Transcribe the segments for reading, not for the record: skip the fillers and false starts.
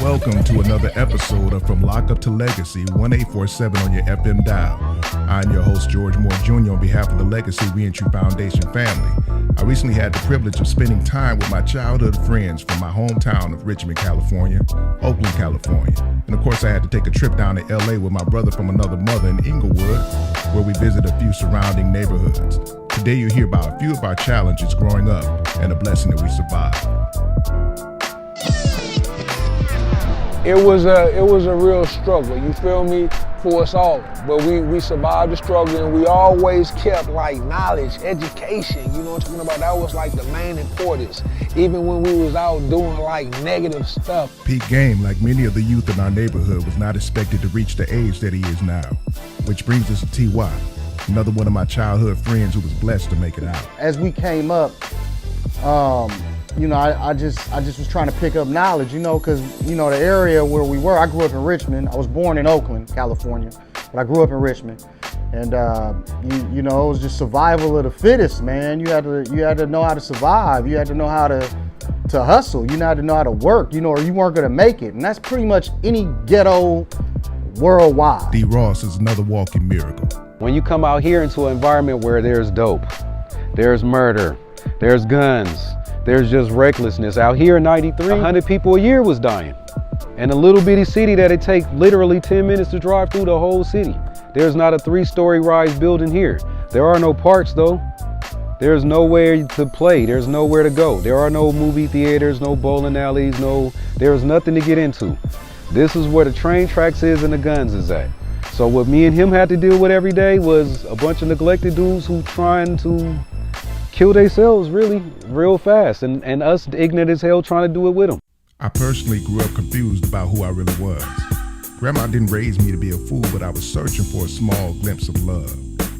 Welcome to another episode of From Lockup to Legacy, 1847 on your FM dial. I'm your host, George Moore Jr. on behalf of the Legacy Reentry Foundation family. I recently had the privilege of spending time with my childhood friends from my hometown of Richmond, California, Oakland, California. And of course, I had to take a trip down to LA with my brother from another mother in Inglewood, where we visit a few surrounding neighborhoods. Today you'll hear about a few of our challenges growing up and a blessing that we survived. It was a real struggle, you feel me, for us all. But we survived the struggle, and we always kept like knowledge, education, you know what I'm talking about? That was like the main importance, even when we was out doing like negative stuff. Pete Game, like many of the youth in our neighborhood, was not expected to reach the age that he is now. Which brings us to T.Y., another one of my childhood friends who was blessed to make it out. As we came up, I just was trying to pick up knowledge, because, the area where we were, I grew up in Richmond. I was born in Oakland, California, but I grew up in Richmond. And, it was just survival of the fittest, man. You had to know how to survive. You had to know how to hustle. You had to know how to work, or you weren't going to make it. And that's pretty much any ghetto worldwide. D. Ross is another walking miracle. When you come out here into an environment where there's dope, there's murder, there's guns, there's just recklessness. Out here in 93, 100 people a year was dying. In a little bitty city that it take literally 10 minutes to drive through the whole city. There's not a 3-story rise building here. There are no parks though. There's nowhere to play. There's nowhere to go. There are no movie theaters, no bowling alleys, there's nothing to get into. This is where the train tracks is and the guns is at. So what me and him had to deal with every day was a bunch of neglected dudes who trying to kill themselves really real fast, and us ignorant as hell trying to do it with them. I personally grew up confused about who I really was. Grandma didn't raise me to be a fool, but I was searching for a small glimpse of love.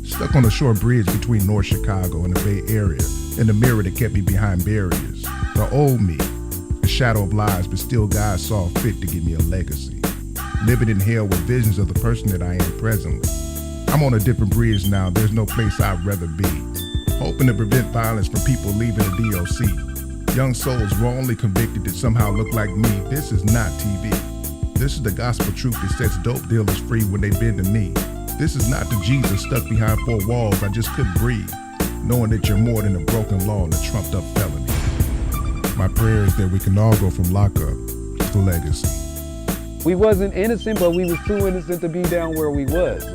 Stuck on a short bridge between North Chicago and the Bay Area, in the mirror that kept me behind barriers. The old me, the shadow of lies, but still God saw fit to give me a legacy. Living in hell with visions of the person that I am presently. I'm on a different bridge now, there's no place I'd rather be. Hoping to prevent violence from people leaving the DOC. Young souls wrongly convicted that somehow look like me. This is not TV. This is the gospel truth that sets dope dealers free when they bend the knee. This is not the Jesus stuck behind 4 walls I just couldn't breathe, knowing that you're more than a broken law and a trumped up felony. My prayer is that we can all go from lockup to legacy. We wasn't innocent, but we was too innocent to be down where we was.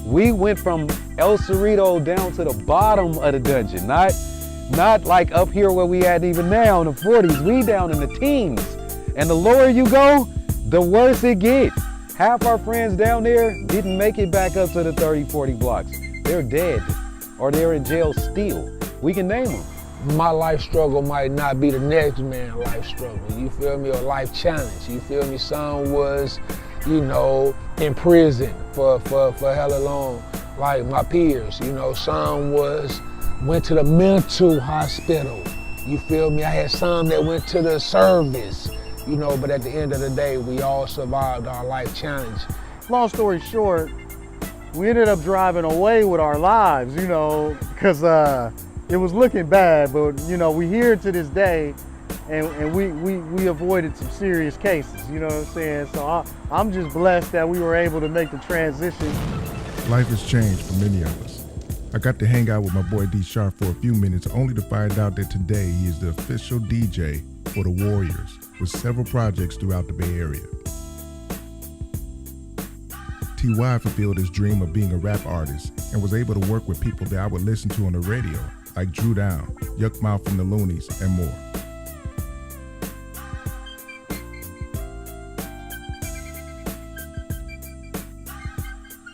We went from El Cerrito down to the bottom of the dungeon, not like up here where we at even now in the 40s. We down in the teens. And the lower you go, the worse it get. Half our friends down there didn't make it back up to the 30, 40 blocks. They're dead, or they're in jail still. We can name them. My life struggle might not be the next man's life struggle, you feel me, or life challenge, you feel me? Some was, in prison for hella long, like my peers, some went to the mental hospital, you feel me? I had some that went to the service, but at the end of the day, we all survived our life challenge. Long story short, we ended up driving away with our lives, because it was looking bad, but we here to this day, and we avoided some serious cases, you know what I'm saying? So I'm just blessed that we were able to make the transition. Life has changed for many of us. I got to hang out with my boy D Sharp for a few minutes, only to find out that today he is the official DJ for the Warriors, with several projects throughout the Bay Area. T.Y. fulfilled his dream of being a rap artist and was able to work with people that I would listen to on the radio, like Drew Down, Yuckmouth from the Loonies, and more.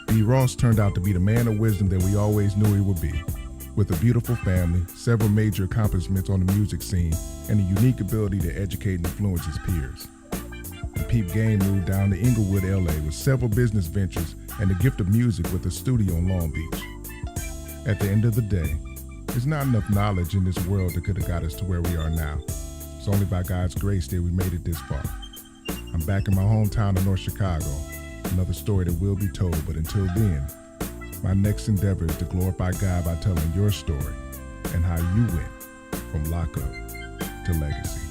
D. Ross turned out to be the man of wisdom that we always knew he would be. With a beautiful family, several major accomplishments on the music scene, and a unique ability to educate and influence his peers. The Peep Game moved down to Inglewood, LA with several business ventures and the gift of music with a studio in Long Beach. At the end of the day, there's not enough knowledge in this world that could have got us to where we are now. It's only by God's grace that we made it this far. I'm back in my hometown of North Chicago. Another story that will be told, but until then, my next endeavor is to glorify God by telling your story and how you went from lockup to legacy.